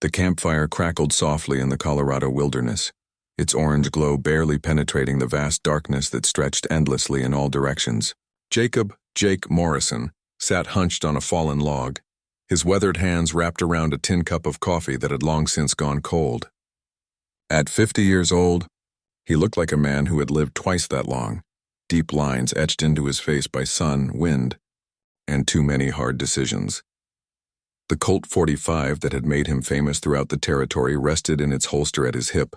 The campfire crackled softly in the Colorado wilderness, its orange glow barely penetrating the vast darkness that stretched endlessly in all directions. Jake Morrison, sat hunched on a fallen log, his weathered hands wrapped around a tin cup of coffee that had long since gone cold. At 50 years old, he looked like a man who had lived twice that long, deep lines etched into his face by sun, wind, and too many hard decisions. The Colt .45 that had made him famous throughout the territory rested in its holster at his hip,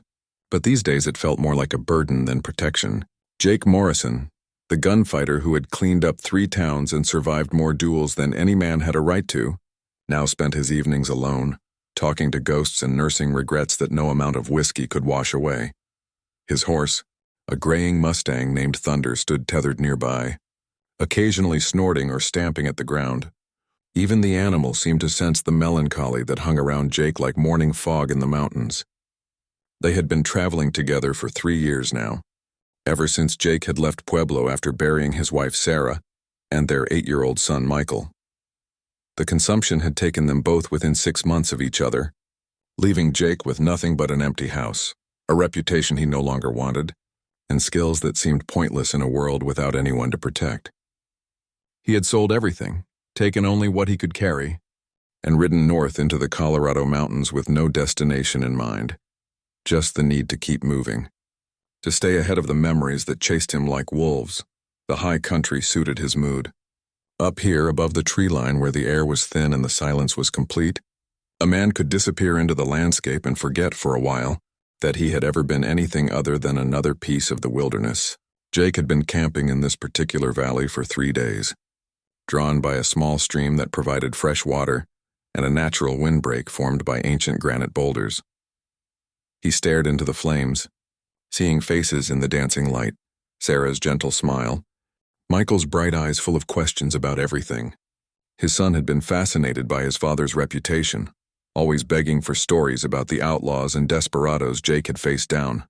but these days it felt more like a burden than protection. Jake Morrison, the gunfighter who had cleaned up 3 towns and survived more duels than any man had a right to, now spent his evenings alone, talking to ghosts and nursing regrets that no amount of whiskey could wash away. His horse, a graying Mustang named Thunder, stood tethered nearby, occasionally snorting or stamping at the ground. Even the animal seemed to sense the melancholy that hung around Jake like morning fog in the mountains. They had been traveling together for 3 years now, ever since Jake had left Pueblo after burying his wife Sarah and their 8-year-old son Michael. The consumption had taken them both within 6 months of each other, leaving Jake with nothing but an empty house, a reputation he no longer wanted, and skills that seemed pointless in a world without anyone to protect. He had sold everything, taken only what he could carry, and ridden north into the Colorado mountains with no destination in mind, just the need to keep moving. To stay ahead of the memories that chased him like wolves, the high country suited his mood. Up here, above the tree line where the air was thin and the silence was complete, a man could disappear into the landscape and forget for a while that he had ever been anything other than another piece of the wilderness. Jake had been camping in this particular valley for 3 days, drawn by a small stream that provided fresh water and a natural windbreak formed by ancient granite boulders. He stared into the flames, seeing faces in the dancing light, Sarah's gentle smile, Michael's bright eyes full of questions about everything. His son had been fascinated by his father's reputation, always begging for stories about the outlaws and desperados Jake had faced down.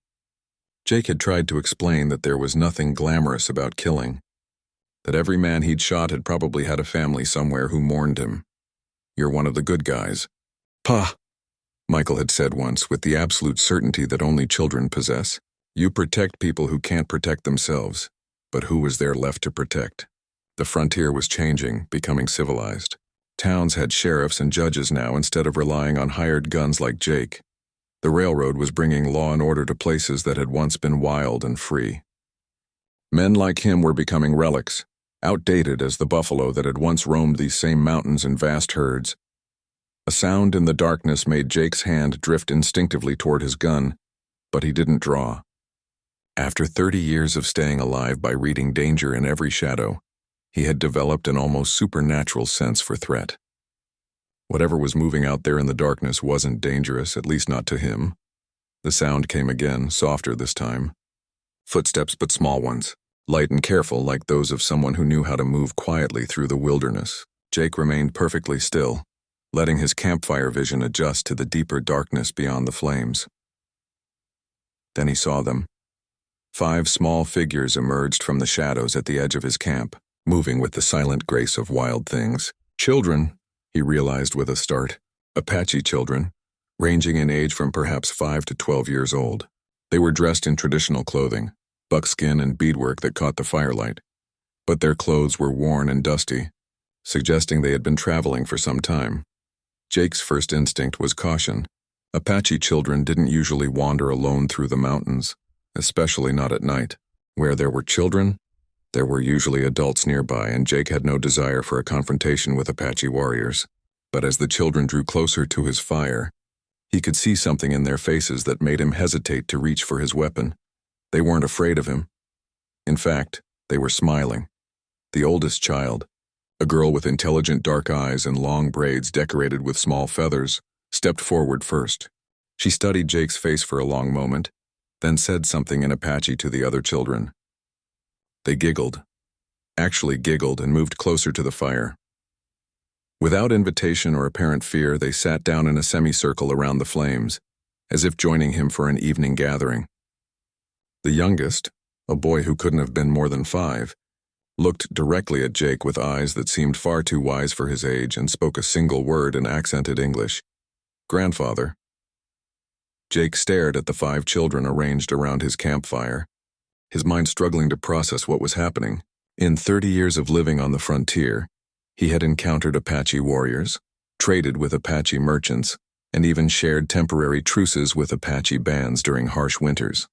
Jake had tried to explain that there was nothing glamorous about killing, that every man he'd shot had probably had a family somewhere who mourned him. "You're one of the good guys." "Pa," Michael had said once with the absolute certainty that only children possess. "You protect people who can't protect themselves." But who was there left to protect? The frontier was changing, becoming civilized. Towns had sheriffs and judges now instead of relying on hired guns like Jake. The railroad was bringing law and order to places that had once been wild and free. Men like him were becoming relics, outdated as the buffalo that had once roamed these same mountains in vast herds. A sound in the darkness made Jake's hand drift instinctively toward his gun, but he didn't draw. After 30 years of staying alive by reading danger in every shadow, he had developed an almost supernatural sense for threat. Whatever was moving out there in the darkness wasn't dangerous, at least not to him. The sound came again, softer this time. Footsteps, but small ones, light and careful like those of someone who knew how to move quietly through the wilderness. Jake remained perfectly still, letting his campfire vision adjust to the deeper darkness beyond the flames. Then he saw them. 5 small figures emerged from the shadows at the edge of his camp, moving with the silent grace of wild things. Children, he realized with a start. Apache children, ranging in age from perhaps 5 to 12 years old. They were dressed in traditional clothing, buckskin and beadwork that caught the firelight, but their clothes were worn and dusty, suggesting they had been traveling for some time. Jake's first instinct was caution. Apache children didn't usually wander alone through the mountains, especially not at night. Where there were children, there were usually adults nearby, and Jake had no desire for a confrontation with Apache warriors. But as the children drew closer to his fire, he could see something in their faces that made him hesitate to reach for his weapon. They weren't afraid of him. In fact, they were smiling. The oldest child, a girl with intelligent dark eyes and long braids decorated with small feathers, stepped forward first. She studied Jake's face for a long moment, then said something in Apache to the other children. They giggled, and moved closer to the fire. Without invitation or apparent fear, they sat down in a semicircle around the flames, as if joining him for an evening gathering. The youngest, a boy who couldn't have been more than 5, looked directly at Jake with eyes that seemed far too wise for his age and spoke a single word in accented English. Grandfather. Jake stared at the 5 children arranged around his campfire, his mind struggling to process what was happening. In 30 years of living on the frontier, he had encountered Apache warriors, traded with Apache merchants, and even shared temporary truces with Apache bands during harsh winters.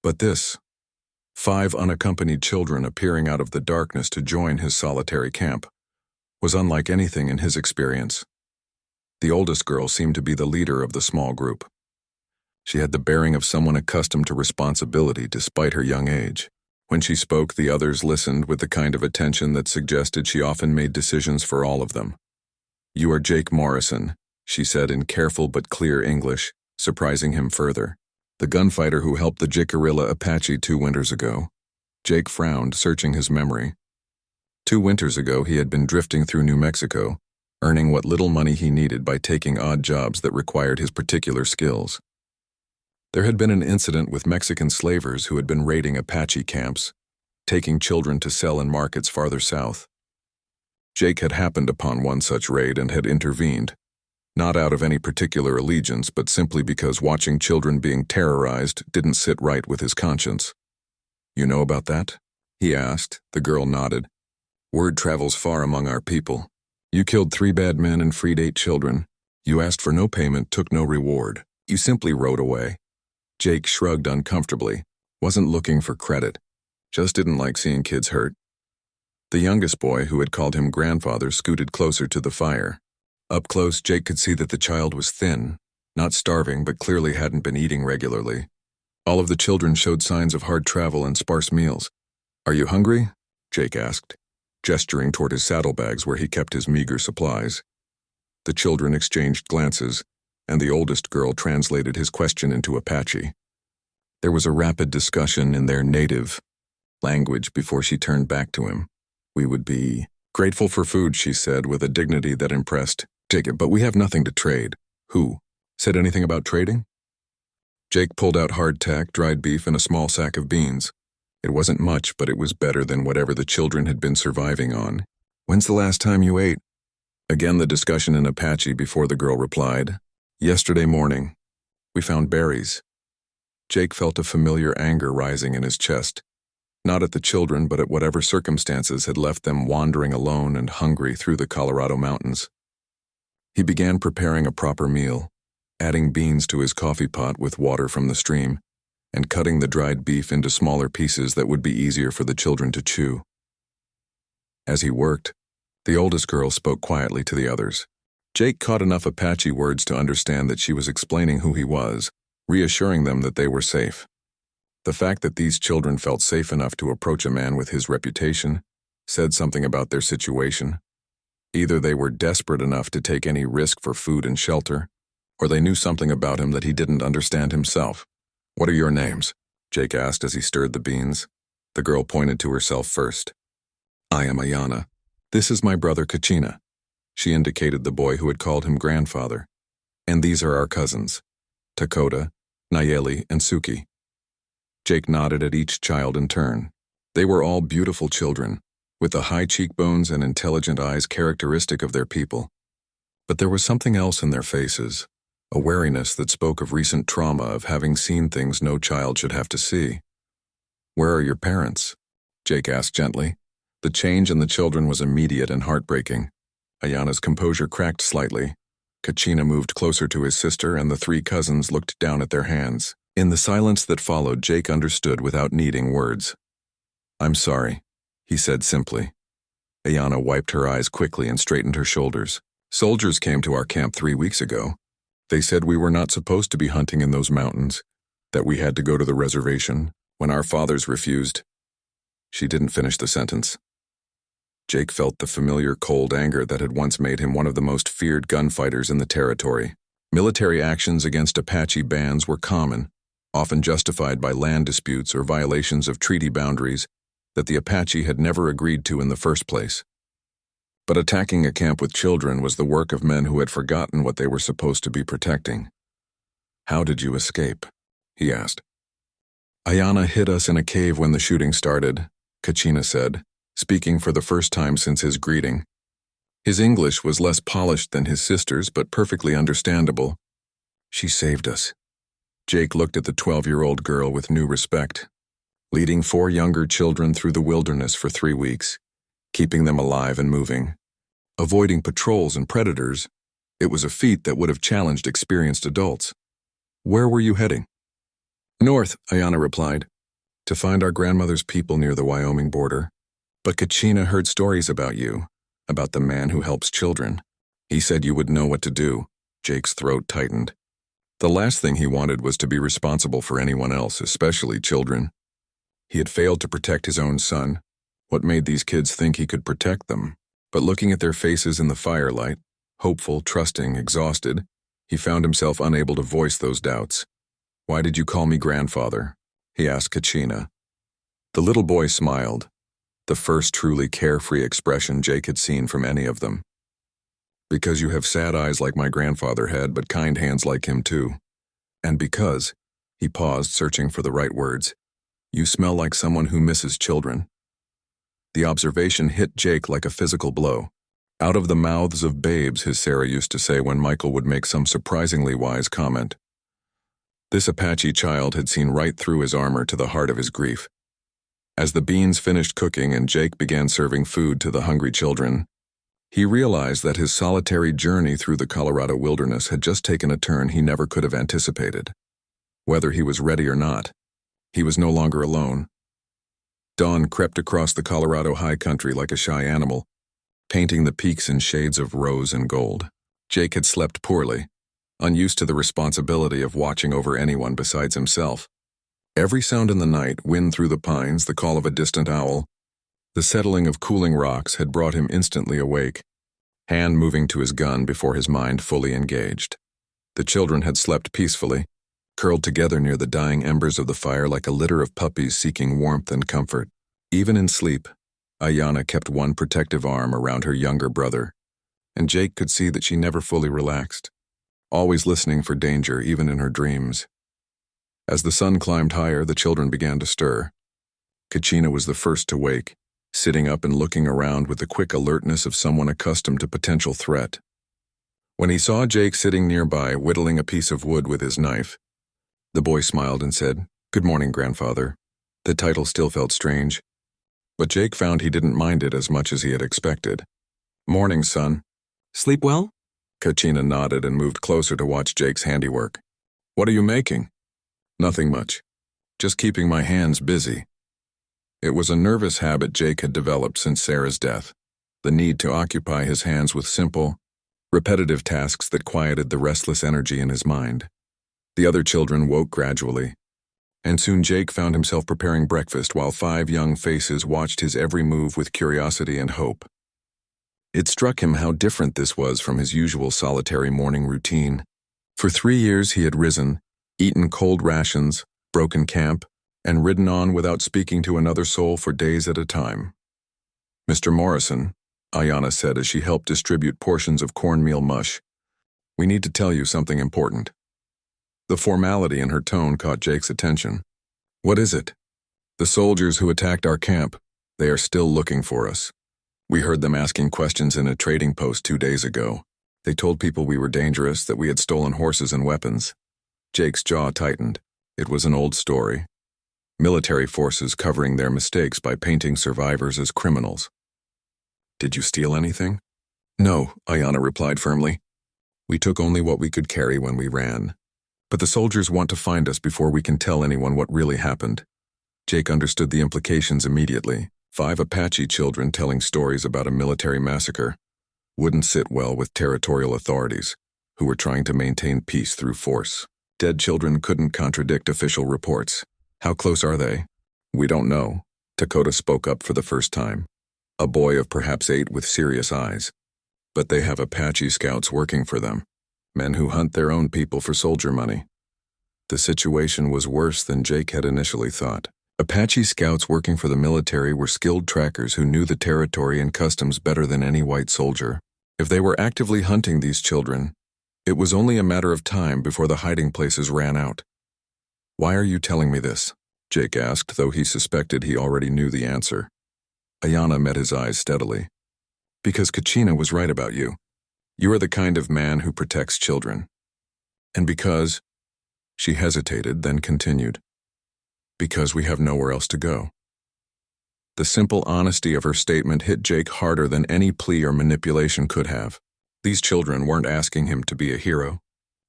But this, 5 unaccompanied children appearing out of the darkness to join his solitary camp, was unlike anything in his experience. The oldest girl seemed to be the leader of the small group. She had the bearing of someone accustomed to responsibility despite her young age. When she spoke, the others listened with the kind of attention that suggested she often made decisions for all of them. "You are Jake Morrison," she said in careful but clear English, surprising him further. "The gunfighter who helped the Jicarilla Apache 2 winters ago." Jake frowned, searching his memory. 2 winters ago, he had been drifting through New Mexico, earning what little money he needed by taking odd jobs that required his particular skills. There had been an incident with Mexican slavers who had been raiding Apache camps, taking children to sell in markets farther south. Jake had happened upon one such raid and had intervened, not out of any particular allegiance, but simply because watching children being terrorized didn't sit right with his conscience. "You know about that?" he asked. The girl nodded. "Word travels far among our people. You killed 3 bad men and freed 8 children. You asked for no payment, took no reward. You simply rode away." Jake shrugged uncomfortably, wasn't looking for credit, just didn't like seeing kids hurt. The youngest boy, who had called him grandfather, scooted closer to the fire. Up close, Jake could see that the child was thin, not starving, but clearly hadn't been eating regularly. All of the children showed signs of hard travel and sparse meals. "Are you hungry?" Jake asked, gesturing toward his saddlebags where he kept his meager supplies. The children exchanged glances, and the oldest girl translated his question into Apache. There was a rapid discussion in their native language before she turned back to him. "We would be grateful for food," she said with a dignity that impressed Jacob, "but we have nothing to trade." "Who said anything about trading?" Jake pulled out hardtack, dried beef, and a small sack of beans. It wasn't much, but it was better than whatever the children had been surviving on. "When's the last time you ate?" Again the discussion in Apache before the girl replied. "Yesterday morning. We found berries." Jake felt a familiar anger rising in his chest, not at the children but at whatever circumstances had left them wandering alone and hungry through the Colorado mountains. He began preparing a proper meal, adding beans to his coffee pot with water from the stream, and cutting the dried beef into smaller pieces that would be easier for the children to chew. As he worked, the oldest girl spoke quietly to the others. Jake caught enough Apache words to understand that she was explaining who he was, reassuring them that they were safe. The fact that these children felt safe enough to approach a man with his reputation said something about their situation. Either they were desperate enough to take any risk for food and shelter, or they knew something about him that he didn't understand himself. "What are your names?" Jake asked as he stirred the beans. The girl pointed to herself first. "I am Ayana. This is my brother Kachina." She indicated the boy who had called him grandfather. "And these are our cousins, Dakota, Nayeli, and Suki." Jake nodded at each child in turn. They were all beautiful children, with the high cheekbones and intelligent eyes characteristic of their people. But there was something else in their faces, a wariness that spoke of recent trauma of having seen things no child should have to see. "Where are your parents?" Jake asked gently. The change in the children was immediate and heartbreaking. Ayana's composure cracked slightly. Kachina moved closer to his sister, and the 3 cousins looked down at their hands. In the silence that followed, Jake understood without needing words. "I'm sorry," he said simply. Ayana wiped her eyes quickly and straightened her shoulders. "Soldiers came to our camp 3 weeks ago. They said we were not supposed to be hunting in those mountains, that we had to go to the reservation, when our fathers refused." She didn't finish the sentence. Jake felt the familiar cold anger that had once made him one of the most feared gunfighters in the territory. Military actions against Apache bands were common, often justified by land disputes or violations of treaty boundaries that the Apache had never agreed to in the first place. But attacking a camp with children was the work of men who had forgotten what they were supposed to be protecting. "How did you escape?" he asked. "Ayana hid us in a cave when the shooting started," Kachina said, speaking for the first time since his greeting. His English was less polished than his sister's, but perfectly understandable. She saved us. Jake looked at the 12-year-old girl with new respect, leading 4 younger children through the wilderness for 3 weeks, keeping them alive and moving. Avoiding patrols and predators, it was a feat that would have challenged experienced adults. Where were you heading? North, Ayana replied, to find our grandmother's people near the Wyoming border. But Kachina heard stories about you, about the man who helps children. He said you would know what to do. Jake's throat tightened. The last thing he wanted was to be responsible for anyone else, especially children. He had failed to protect his own son. What made these kids think he could protect them? But looking at their faces in the firelight, hopeful, trusting, exhausted, he found himself unable to voice those doubts. Why did you call me grandfather? He asked Kachina. The little boy smiled, the first truly carefree expression Jake had seen from any of them. Because you have sad eyes like my grandfather had, but kind hands like him too. And because, he paused, searching for the right words, you smell like someone who misses children. The observation hit Jake like a physical blow. Out of the mouths of babes, his Sarah used to say when Michael would make some surprisingly wise comment. This Apache child had seen right through his armor to the heart of his grief. As the beans finished cooking and Jake began serving food to the hungry children, he realized that his solitary journey through the Colorado wilderness had just taken a turn he never could have anticipated. Whether he was ready or not, he was no longer alone. Dawn crept across the Colorado high country like a shy animal, painting the peaks in shades of rose and gold. Jake had slept poorly, unused to the responsibility of watching over anyone besides himself. Every sound in the night, wind through the pines, the call of a distant owl, the settling of cooling rocks had brought him instantly awake, hand moving to his gun before his mind fully engaged. The children had slept peacefully, curled together near the dying embers of the fire like a litter of puppies seeking warmth and comfort. Even in sleep, Ayana kept one protective arm around her younger brother, and Jake could see that she never fully relaxed, always listening for danger even in her dreams. As the sun climbed higher, the children began to stir. Kachina was the first to wake, sitting up and looking around with the quick alertness of someone accustomed to potential threat. When he saw Jake sitting nearby, whittling a piece of wood with his knife, the boy smiled and said, "Good morning, grandfather." The title still felt strange, but Jake found he didn't mind it as much as he had expected. "Morning, son." "Sleep well?" Kachina nodded and moved closer to watch Jake's handiwork. "What are you making?" "Nothing much. Just keeping my hands busy." It was a nervous habit Jake had developed since Sarah's death, the need to occupy his hands with simple, repetitive tasks that quieted the restless energy in his mind. The other children woke gradually, and soon Jake found himself preparing breakfast while 5 young faces watched his every move with curiosity and hope. It struck him how different this was from his usual solitary morning routine. For 3 years he had risen, eaten cold rations, broken camp, and ridden on without speaking to another soul for days at a time. "Mr. Morrison," Ayana said as she helped distribute portions of cornmeal mush, "we need to tell you something important." The formality in her tone caught Jake's attention. "What is it?" "The soldiers who attacked our camp. They are still looking for us. We heard them asking questions in a trading post 2 days ago. They told people we were dangerous, that we had stolen horses and weapons." Jake's jaw tightened. It was an old story. Military forces covering their mistakes by painting survivors as criminals. "Did you steal anything?" "No," Ayana replied firmly. "We took only what we could carry when we ran. But the soldiers want to find us before we can tell anyone what really happened." Jake understood the implications immediately. 5 Apache children telling stories about a military massacre wouldn't sit well with territorial authorities, who were trying to maintain peace through force. Dead children couldn't contradict official reports. "How close are they?" "We don't know." Dakota spoke up for the first time, a boy of perhaps 8 with serious eyes. "But they have Apache scouts working for them. Men who hunt their own people for soldier money." The situation was worse than Jake had initially thought. Apache scouts working for the military were skilled trackers who knew the territory and customs better than any white soldier. If they were actively hunting these children, it was only a matter of time before the hiding places ran out. "Why are you telling me this?" Jake asked, though he suspected he already knew the answer. Ayana met his eyes steadily. Because Kachina was right about you. You are the kind of man who protects children. And because, she hesitated, then continued, because we have nowhere else to go. The simple honesty of her statement hit Jake harder than any plea or manipulation could have. These children weren't asking him to be a hero.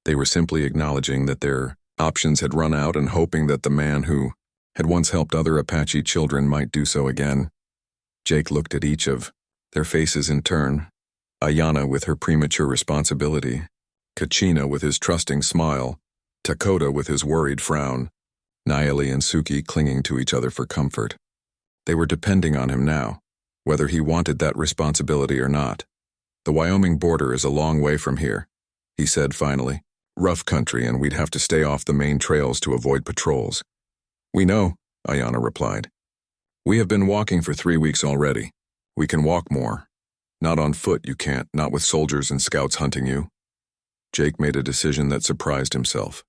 They were simply acknowledging that their options had run out and hoping that the man who had once helped other Apache children might do so again. Jake looked at each of their faces in turn. Ayana with her premature responsibility, Kachina with his trusting smile, Dakota with his worried frown, Nayeli and Suki clinging to each other for comfort. They were depending on him now, whether he wanted that responsibility or not. The Wyoming border is a long way from here, he said finally. Rough country, and we'd have to stay off the main trails to avoid patrols. We know, Ayana replied. We have been walking for 3 weeks already. We can walk more. Not on foot you can't, not with soldiers and scouts hunting you. Jake made a decision that surprised himself.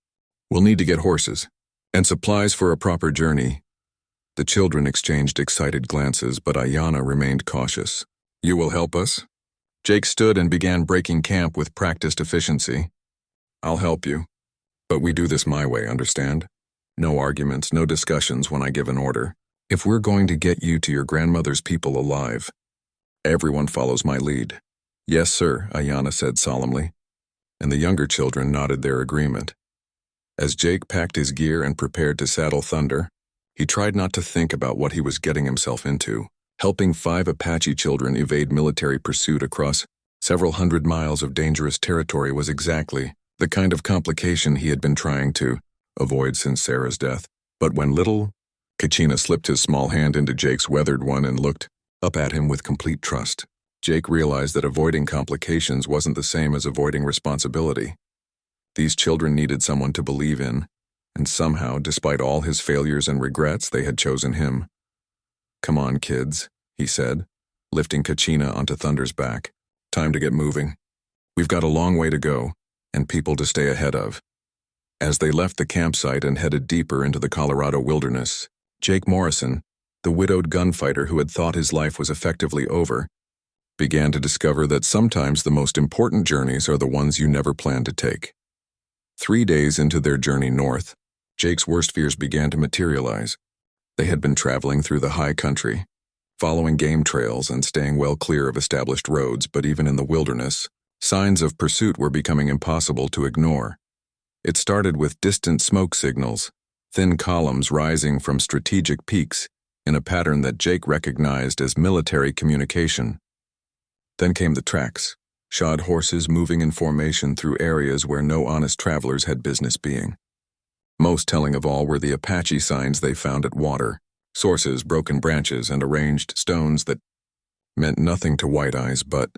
We'll need to get horses, and supplies for a proper journey. The children exchanged excited glances, but Ayana remained cautious. You will help us? Jake stood and began breaking camp with practiced efficiency. I'll help you, but we do this my way, understand? No arguments, no discussions when I give an order. If we're going to get you to your grandmother's people alive, everyone follows my lead. Yes, sir, Ayana said solemnly, and the younger children nodded their agreement. As Jake packed his gear and prepared to saddle Thunder, he tried not to think about what he was getting himself into. Helping 5 Apache children evade military pursuit across several hundred miles of dangerous territory was exactly the kind of complication he had been trying to avoid since Sarah's death. But when little Kachina slipped his small hand into Jake's weathered one and looked up at him with complete trust, Jake realized that avoiding complications wasn't the same as avoiding responsibility. These children needed someone to believe in, and somehow, despite all his failures and regrets, they had chosen him. Come on, kids, he said, lifting Kachina onto Thunder's back. Time to get moving. We've got a long way to go, and people to stay ahead of. As they left the campsite and headed deeper into the Colorado wilderness, Jake Morrison, the widowed gunfighter who had thought his life was effectively over, began to discover that sometimes the most important journeys are the ones you never plan to take. 3 days into their journey north, Jake's worst fears began to materialize. They had been traveling through the high country, following game trails and staying well clear of established roads, but even in the wilderness, signs of pursuit were becoming impossible to ignore. It started with distant smoke signals, thin columns rising from strategic peaks in a pattern that Jake recognized as military communication. Then came the tracks, shod horses moving in formation through areas where no honest travelers had business being. Most telling of all were the Apache signs they found at water, sources, broken branches, and arranged stones that meant nothing to white eyes but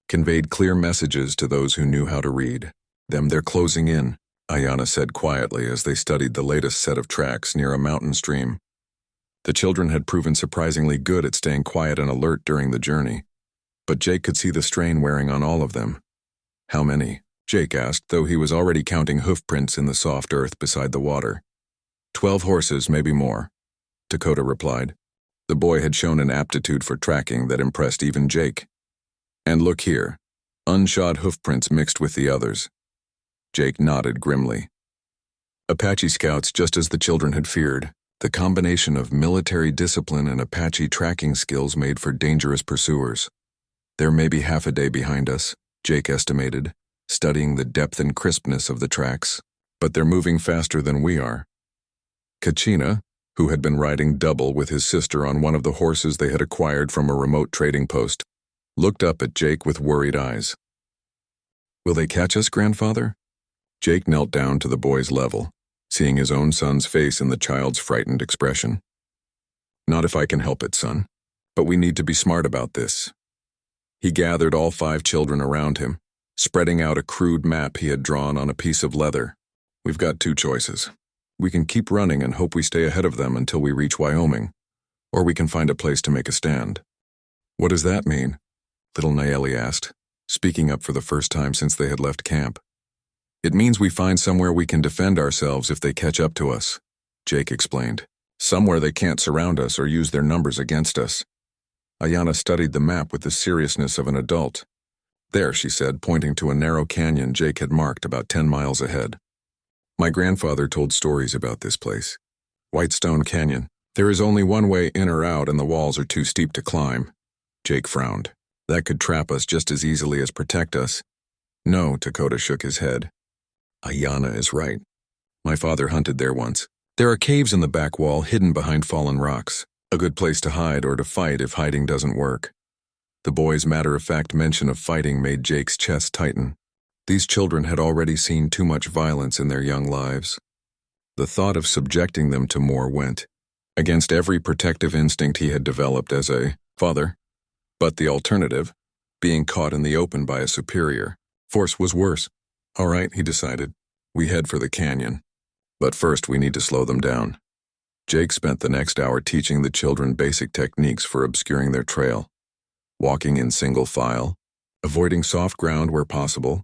conveyed clear messages to those who knew how to read. They're closing in, Ayana said quietly as they studied the latest set of tracks near a mountain stream. The children had proven surprisingly good at staying quiet and alert during the journey, but Jake could see the strain wearing on all of them. How many? Jake asked, though he was already counting hoofprints in the soft earth beside the water. 12 horses, maybe more, Dakota replied. The boy had shown an aptitude for tracking that impressed even Jake. And look here, unshod hoofprints mixed with the others. Jake nodded grimly. Apache scouts, just as the children had feared. The combination of military discipline and Apache tracking skills made for dangerous pursuers. They're maybe half a day behind us, Jake estimated, studying the depth and crispness of the tracks, but they're moving faster than we are. Kachina, who had been riding double with his sister on one of the horses they had acquired from a remote trading post, looked up at Jake with worried eyes. Will they catch us, grandfather? Jake knelt down to the boy's level, seeing his own son's face in the child's frightened expression. Not if I can help it, son, but we need to be smart about this. He gathered all 5 children around him, spreading out a crude map he had drawn on a piece of leather. We've got 2 choices. We can keep running and hope we stay ahead of them until we reach Wyoming, or we can find a place to make a stand. What does that mean? Little Nayeli asked, speaking up for the first time since they had left camp. It means we find somewhere we can defend ourselves if they catch up to us, Jake explained. Somewhere they can't surround us or use their numbers against us. Ayanna studied the map with the seriousness of an adult. There, she said, pointing to a narrow canyon Jake had marked about 10 miles ahead. My grandfather told stories about this place. Whitestone Canyon. There is only one way in or out and the walls are too steep to climb. Jake frowned. That could trap us just as easily as protect us. No, Dakota shook his head. Ayanna is right. My father hunted there once. There are caves in the back wall hidden behind fallen rocks. A good place to hide or to fight if hiding doesn't work. The boy's matter-of-fact mention of fighting made Jake's chest tighten. These children had already seen too much violence in their young lives. The thought of subjecting them to more went against every protective instinct he had developed as a father. But the alternative, being caught in the open by a superior force, was worse. All right, he decided. We head for the canyon. But first we need to slow them down. Jake spent the next hour teaching the children basic techniques for obscuring their trail. Walking in single file, avoiding soft ground where possible,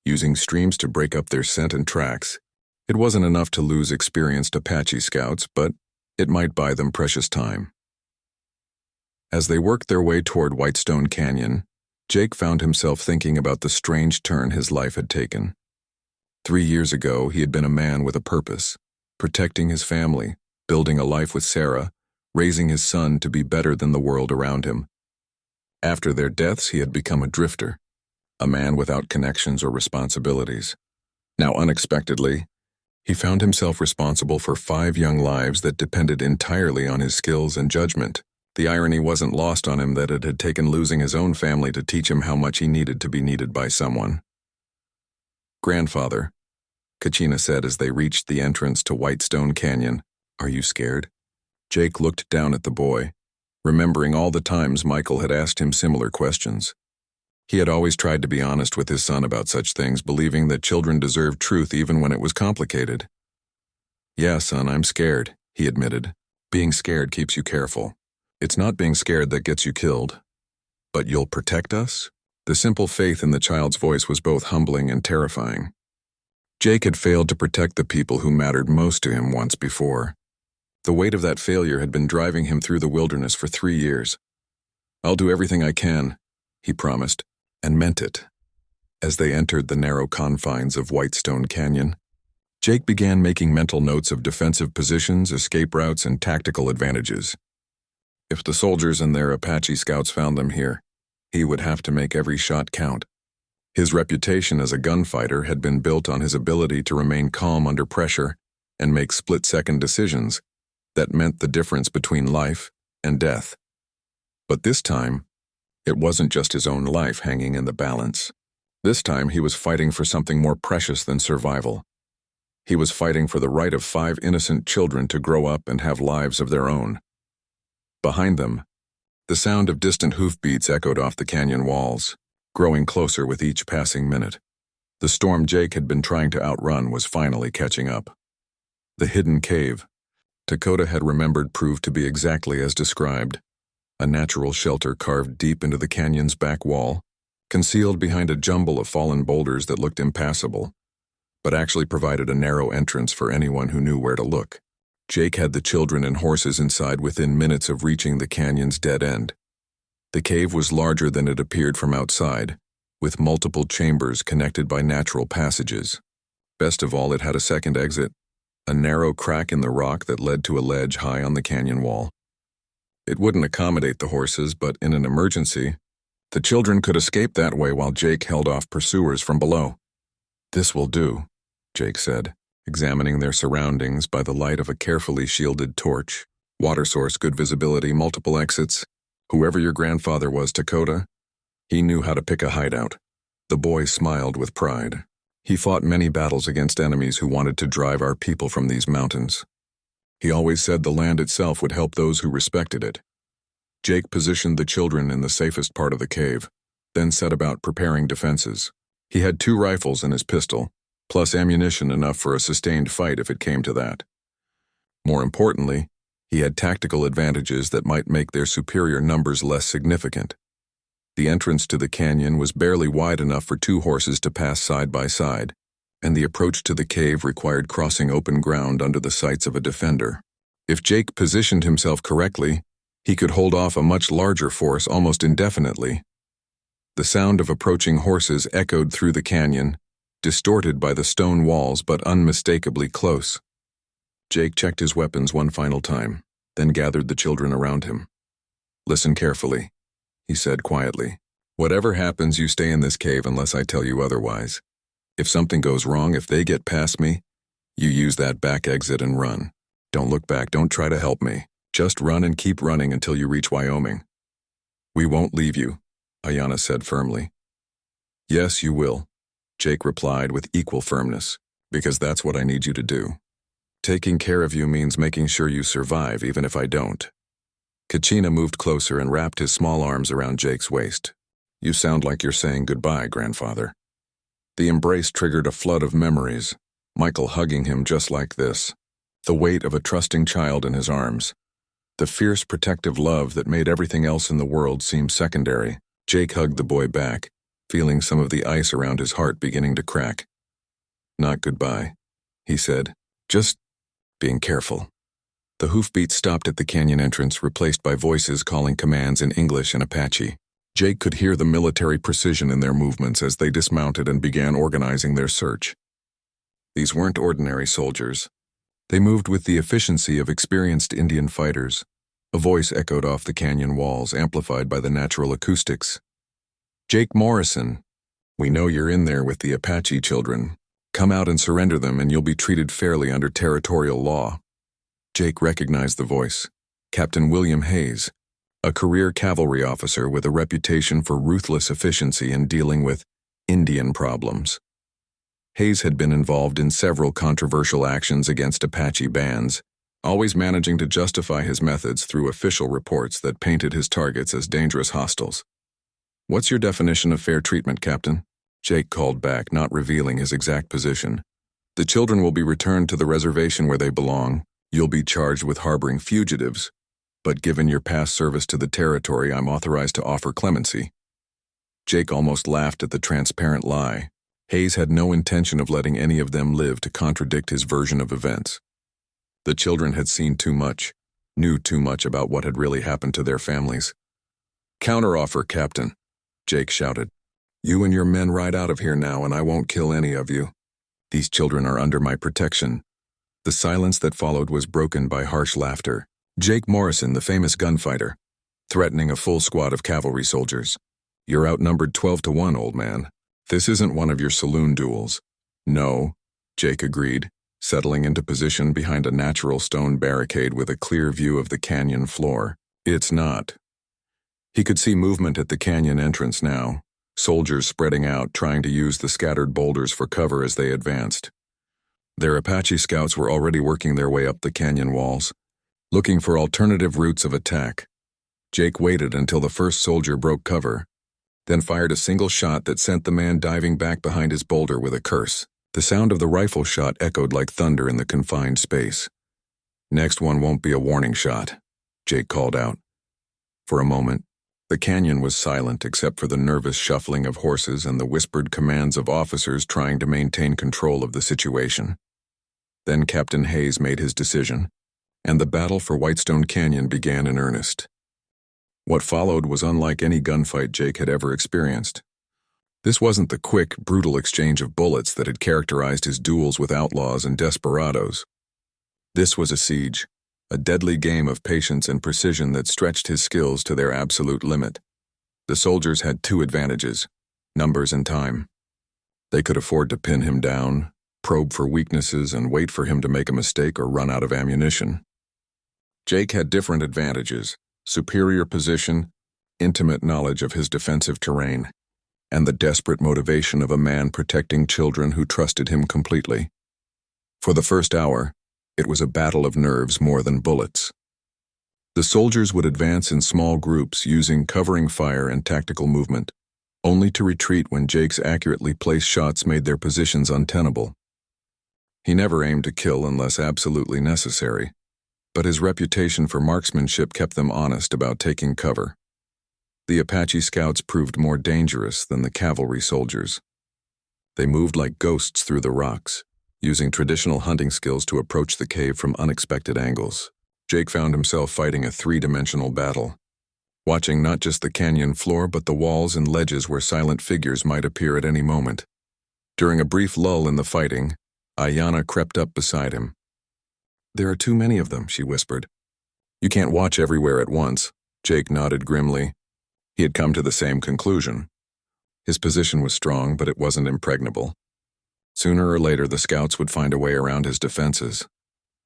using streams to break up their scent and tracks. It wasn't enough to lose experienced Apache scouts, but it might buy them precious time. As they worked their way toward Whitestone Canyon, Jake found himself thinking about the strange turn his life had taken. 3 years ago, he had been a man with a purpose, protecting his family, building a life with Sarah, raising his son to be better than the world around him. After their deaths, he had become a drifter, a man without connections or responsibilities. Now, unexpectedly, he found himself responsible for 5 young lives that depended entirely on his skills and judgment. The irony wasn't lost on him that it had taken losing his own family to teach him how much he needed to be needed by someone. Grandfather, Kachina said as they reached the entrance to Whitestone Canyon, "Are you scared?" Jake looked down at the boy, remembering all the times Michael had asked him similar questions. He had always tried to be honest with his son about such things, believing that children deserved truth even when it was complicated. "Yeah, son, I'm scared," he admitted. "Being scared keeps you careful. It's not being scared that gets you killed. But you'll protect us?" The simple faith in the child's voice was both humbling and terrifying. Jake had failed to protect the people who mattered most to him once before. The weight of that failure had been driving him through the wilderness for 3 years. "I'll do everything I can," he promised, and meant it. As they entered the narrow confines of Whitestone Canyon, Jake began making mental notes of defensive positions, escape routes, and tactical advantages. If the soldiers and their Apache scouts found them here, he would have to make every shot count. His reputation as a gunfighter had been built on his ability to remain calm under pressure and make split-second decisions that meant the difference between life and death. But this time, it wasn't just his own life hanging in the balance. This time he was fighting for something more precious than survival. He was fighting for the right of 5 innocent children to grow up and have lives of their own. Behind them, the sound of distant hoofbeats echoed off the canyon walls, growing closer with each passing minute. The storm Jake had been trying to outrun was finally catching up. The hidden cave, Dakota had remembered, proved to be exactly as described. A natural shelter carved deep into the canyon's back wall, concealed behind a jumble of fallen boulders that looked impassable, but actually provided a narrow entrance for anyone who knew where to look. Jake had the children and horses inside within minutes of reaching the canyon's dead end. The cave was larger than it appeared from outside, with multiple chambers connected by natural passages. Best of all, it had a second exit, a narrow crack in the rock that led to a ledge high on the canyon wall. It wouldn't accommodate the horses, but in an emergency, the children could escape that way while Jake held off pursuers from below. "This will do," Jake said, examining their surroundings by the light of a carefully shielded torch. Water source, good visibility, multiple exits. Whoever your grandfather was, Dakota, he knew how to pick a hideout. The boy smiled with pride. He fought many battles against enemies who wanted to drive our people from these mountains. He always said the land itself would help those who respected it. Jake positioned the children in the safest part of the cave, then set about preparing defenses. He had 2 rifles and his pistol, plus ammunition enough for a sustained fight if it came to that. More importantly, he had tactical advantages that might make their superior numbers less significant. The entrance to the canyon was barely wide enough for 2 horses to pass side by side, and the approach to the cave required crossing open ground under the sights of a defender. If Jake positioned himself correctly, He could hold off a much larger force almost indefinitely. The sound of approaching horses echoed through the canyon, distorted by the stone walls but unmistakably close. Jake checked his weapons one final time, then gathered the children around him. "Listen carefully," he said quietly. "Whatever happens, you stay in this cave unless I tell you otherwise. If something goes wrong, if they get past me, you use that back exit and run. Don't look back, don't try to help me. Just run and keep running until you reach Wyoming." "We won't leave you," Ayanna said firmly. "Yes, you will," Jake replied with equal firmness, "because that's what I need you to do. Taking care of you means making sure you survive even if I don't." Kachina moved closer and wrapped his small arms around Jake's waist. "You sound like you're saying goodbye, grandfather." The embrace triggered a flood of memories, Michael hugging him just like this, the weight of a trusting child in his arms, the fierce protective love that made everything else in the world seem secondary. Jake hugged the boy back, feeling some of the ice around his heart beginning to crack. "Not goodbye," he said, "just being careful." The hoofbeats stopped at the canyon entrance, replaced by voices calling commands in English and Apache. Jake could hear the military precision in their movements as they dismounted and began organizing their search. These weren't ordinary soldiers. They moved with the efficiency of experienced Indian fighters. A voice echoed off the canyon walls, amplified by the natural acoustics. "Jake Morrison, we know you're in there with the Apache children. Come out and surrender them and you'll be treated fairly under territorial law." Jake recognized the voice. Captain William Hayes, a career cavalry officer with a reputation for ruthless efficiency in dealing with Indian problems. Hayes had been involved in several controversial actions against Apache bands, always managing to justify his methods through official reports that painted his targets as dangerous hostiles. "What's your definition of fair treatment, Captain?" Jake called back, not revealing his exact position. "The children will be returned to the reservation where they belong. You'll be charged with harboring fugitives, but given your past service to the territory, I'm authorized to offer clemency." Jake almost laughed at the transparent lie. Hayes had no intention of letting any of them live to contradict his version of events. The children had seen too much, knew too much about what had really happened to their families. "Counteroffer, Captain," Jake shouted. "You and your men ride out of here now and I won't kill any of you. These children are under my protection." The silence that followed was broken by harsh laughter. Jake Morrison, the famous gunfighter, threatening a full squad of cavalry soldiers. "You're outnumbered 12-1, old man. This isn't one of your saloon duels." "No," Jake agreed, settling into position behind a natural stone barricade with a clear view of the canyon floor. "It's not." He could see movement at the canyon entrance now, soldiers spreading out, trying to use the scattered boulders for cover as they advanced. Their Apache scouts were already working their way up the canyon walls, looking for alternative routes of attack. Jake waited until the first soldier broke cover, then fired a single shot that sent the man diving back behind his boulder with a curse. The sound of the rifle shot echoed like thunder in the confined space. "Next one won't be a warning shot," Jake called out. For a moment, the canyon was silent except for the nervous shuffling of horses and the whispered commands of officers trying to maintain control of the situation. Then Captain Hayes made his decision, and the battle for Whitestone Canyon began in earnest. What followed was unlike any gunfight Jake had ever experienced. This wasn't the quick, brutal exchange of bullets that had characterized his duels with outlaws and desperados. This was a siege, a deadly game of patience and precision that stretched his skills to their absolute limit. The soldiers had two advantages: numbers and time. They could afford to pin him down, probe for weaknesses, and wait for him to make a mistake or run out of ammunition. Jake had different advantages: superior position, intimate knowledge of his defensive terrain, and the desperate motivation of a man protecting children who trusted him completely. For the first hour, it was a battle of nerves more than bullets. The soldiers would advance in small groups using covering fire and tactical movement, only to retreat when Jake's accurately placed shots made their positions untenable. He never aimed to kill unless absolutely necessary, but his reputation for marksmanship kept them honest about taking cover. The Apache scouts proved more dangerous than the cavalry soldiers. They moved like ghosts through the rocks, using traditional hunting skills to approach the cave from unexpected angles. Jake found himself fighting a three-dimensional battle, watching not just the canyon floor but the walls and ledges where silent figures might appear at any moment. During a brief lull in the fighting, Ayanna crept up beside him. "There are too many of them," she whispered. "You can't watch everywhere at once." Jake nodded grimly. He had come to the same conclusion. His position was strong, but it wasn't impregnable. Sooner or later, the scouts would find a way around his defenses.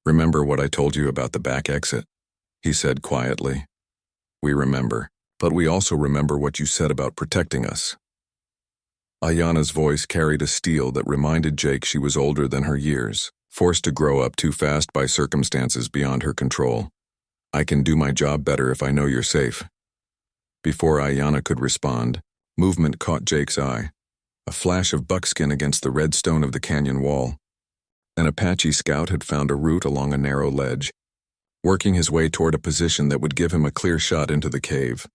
"Remember what I told you about the back exit?" he said quietly. "We remember, but we also remember what you said about protecting us." Ayanna's voice carried a steel that reminded Jake she was older than her years, forced to grow up too fast by circumstances beyond her control. "I can do my job better if I know you're safe." Before Ayanna could respond, movement caught Jake's eye. A flash of buckskin against the red stone of the canyon wall. An Apache scout had found a route along a narrow ledge, working his way toward a position that would give him a clear shot into the cave.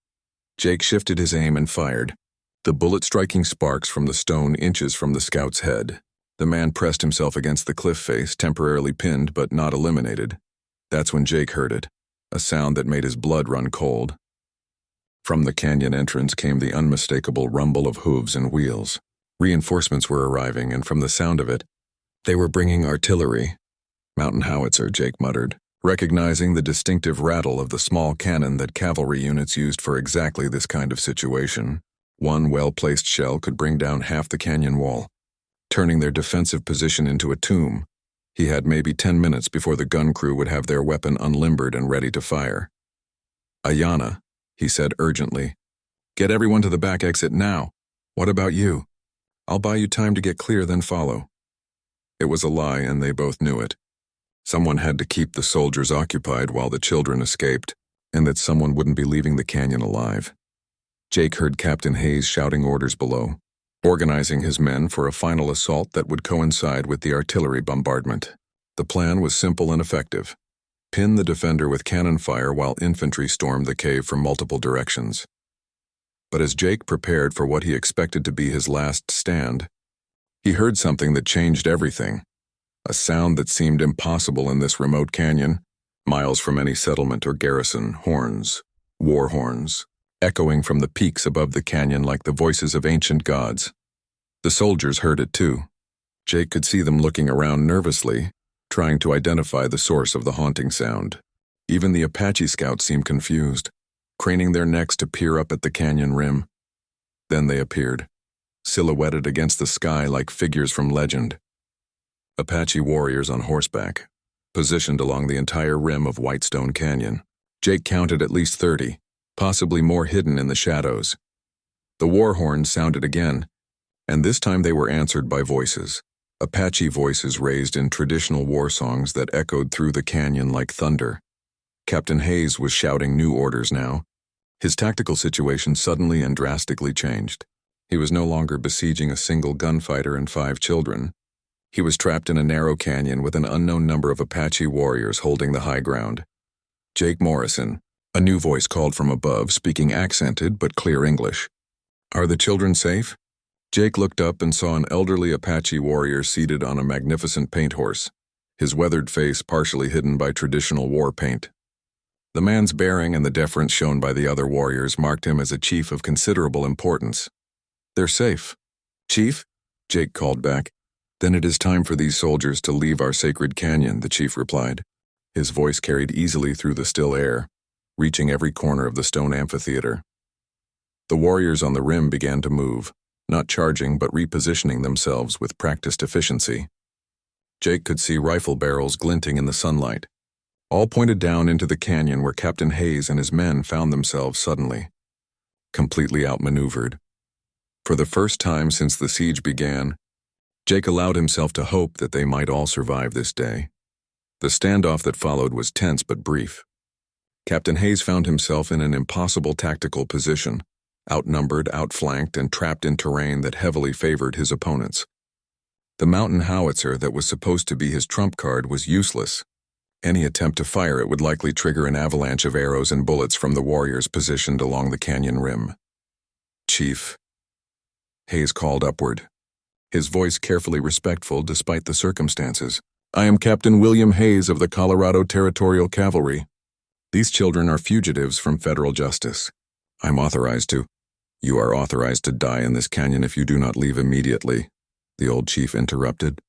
Jake shifted his aim and fired, the bullet striking sparks from the stone inches from the scout's head. The man pressed himself against the cliff face, temporarily pinned but not eliminated. That's when Jake heard it, a sound that made his blood run cold. From the canyon entrance came the unmistakable rumble of hooves and wheels. Reinforcements were arriving, and from the sound of it, they were bringing artillery. "Mountain howitzer," Jake muttered, recognizing the distinctive rattle of the small cannon that cavalry units used for exactly this kind of situation. One well-placed shell could bring down half the canyon wall, turning their defensive position into a tomb. He had maybe 10 minutes before the gun crew would have their weapon unlimbered and ready to fire. "Ayanna," he said urgently, "get everyone to the back exit now. What about you? I'll buy you time to get clear, then follow." It was a lie, and they both knew it. Someone had to keep the soldiers occupied while the children escaped, and that someone wouldn't be leaving the canyon alive. Jake heard Captain Hayes shouting orders below, organizing his men for a final assault that would coincide with the artillery bombardment. The plan was simple and effective. Pin the defender with cannon fire while infantry stormed the cave from multiple directions. But as Jake prepared for what he expected to be his last stand, he heard something that changed everything. A sound that seemed impossible in this remote canyon, miles from any settlement or garrison. Horns, war horns, echoing from the peaks above the canyon like the voices of ancient gods. The soldiers heard it too. Jake could see them looking around nervously, trying to identify the source of the haunting sound. Even the Apache scouts seemed confused, craning their necks to peer up at the canyon rim. Then they appeared, silhouetted against the sky like figures from legend. Apache warriors on horseback, positioned along the entire rim of Whitestone Canyon. Jake counted at least 30, possibly more hidden in the shadows. The war horns sounded again, and this time they were answered by voices. Apache voices raised in traditional war songs that echoed through the canyon like thunder. Captain Hayes was shouting new orders now. His tactical situation suddenly and drastically changed. He was no longer besieging a single gunfighter and 5 children. He was trapped in a narrow canyon with an unknown number of Apache warriors holding the high ground. "Jake Morrison," a new voice called from above, speaking accented but clear English. "Are the children safe?" Jake looked up and saw an elderly Apache warrior seated on a magnificent paint horse, his weathered face partially hidden by traditional war paint. The man's bearing and the deference shown by the other warriors marked him as a chief of considerable importance. "They're safe." "Chief?" Jake called back. "Then it is time for these soldiers to leave our sacred canyon," the chief replied. His voice carried easily through the still air, reaching every corner of the stone amphitheater. The warriors on the rim began to move, not charging but repositioning themselves with practiced efficiency. Jake could see rifle barrels glinting in the sunlight, all pointed down into the canyon where Captain Hayes and his men found themselves suddenly, completely outmaneuvered. For the first time since the siege began, Jake allowed himself to hope that they might all survive this day. The standoff that followed was tense but brief. Captain Hayes found himself in an impossible tactical position, outnumbered, outflanked, and trapped in terrain that heavily favored his opponents. The mountain howitzer that was supposed to be his trump card was useless. Any attempt to fire it would likely trigger an avalanche of arrows and bullets from the warriors positioned along the canyon rim. "Chief," Hayes called upward, his voice carefully respectful despite the circumstances. "I am Captain William Hayes of the Colorado Territorial Cavalry. These children are fugitives from federal justice. I'm authorized to. You are authorized to die in this canyon if you do not leave immediately, the old chief interrupted,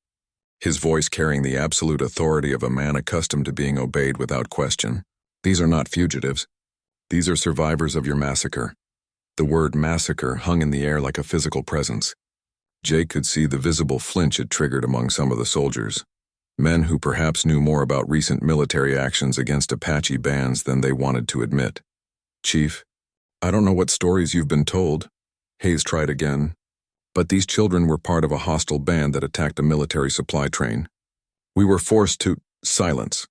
his voice carrying the absolute authority of a man accustomed to being obeyed without question. These are not fugitives. These are survivors of your massacre. The word massacre hung in the air like a physical presence. Jake could see the visible flinch it triggered among some of the soldiers. Men who perhaps knew more about recent military actions against Apache bands than they wanted to admit. Chief, I don't know what stories you've been told. Hayes tried again. But these children were part of a hostile band that attacked a military supply train. We were forced to silence.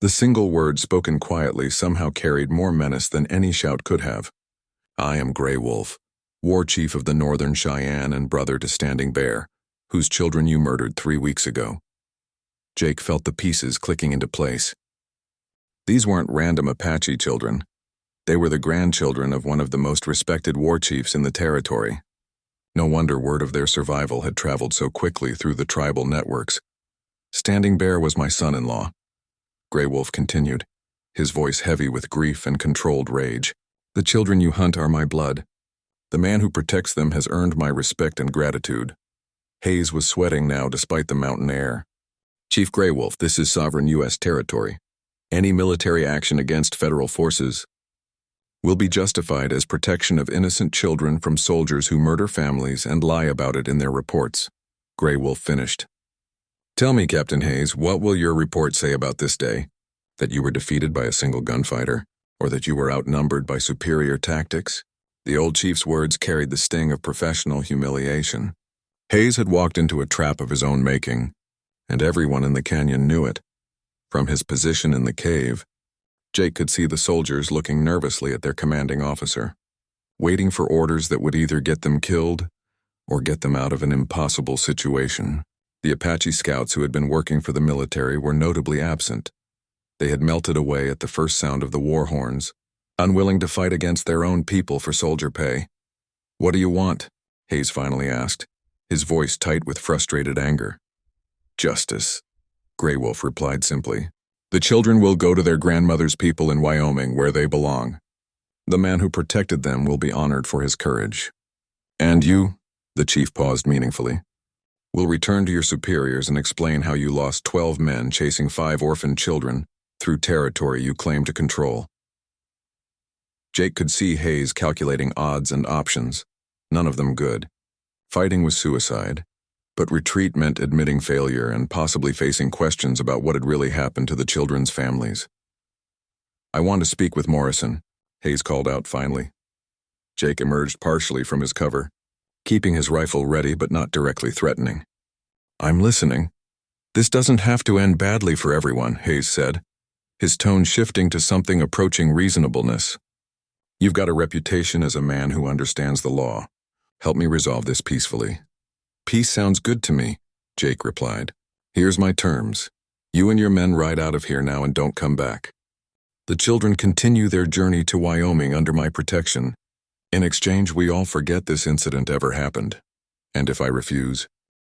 The single word spoken quietly somehow carried more menace than any shout could have. I am Grey Wolf, war chief of the Northern Cheyenne and brother to Standing Bear, whose children you murdered 3 weeks ago. Jake felt the pieces clicking into place. These weren't random Apache children. They were the grandchildren of one of the most respected war chiefs in the territory. No wonder word of their survival had traveled so quickly through the tribal networks. Standing Bear was my son-in-law. Grey Wolf continued, his voice heavy with grief and controlled rage. The children you hunt are my blood. The man who protects them has earned my respect and gratitude. Hayes was sweating now despite the mountain air. Chief Grey Wolf, this is sovereign U.S. territory. Any military action against federal forces will be justified as protection of innocent children from soldiers who murder families and lie about it in their reports. Grey Wolf finished. Tell me, Captain Hayes, what will your report say about this day? That you were defeated by a single gunfighter? Or that you were outnumbered by superior tactics? The old chief's words carried the sting of professional humiliation. Hayes had walked into a trap of his own making, and everyone in the canyon knew it. From his position in the cave, Jake could see the soldiers looking nervously at their commanding officer, waiting for orders that would either get them killed or get them out of an impossible situation. The Apache scouts who had been working for the military were notably absent. They had melted away at the first sound of the war horns, unwilling to fight against their own people for soldier pay. What do you want? Hayes finally asked, his voice tight with frustrated anger. Justice, Grey Wolf replied simply. The children will go to their grandmother's people in Wyoming where they belong. The man who protected them will be honored for his courage. And you, the chief paused meaningfully, will return to your superiors and explain how you lost 12 men chasing 5 orphaned children through territory you claim to control. Jake could see Hayes calculating odds and options, none of them good. Fighting was suicide, but retreat meant admitting failure and possibly facing questions about what had really happened to the children's families. I want to speak with Morrison, Hayes called out finally. Jake emerged partially from his cover, keeping his rifle ready but not directly threatening. I'm listening. This doesn't have to end badly for everyone, Hayes said, his tone shifting to something approaching reasonableness. You've got a reputation as a man who understands the law. Help me resolve this peacefully. Peace sounds good to me, Jake replied. Here's my terms. You and your men ride out of here now and don't come back. The children continue their journey to Wyoming under my protection. In exchange, we all forget this incident ever happened. And if I refuse,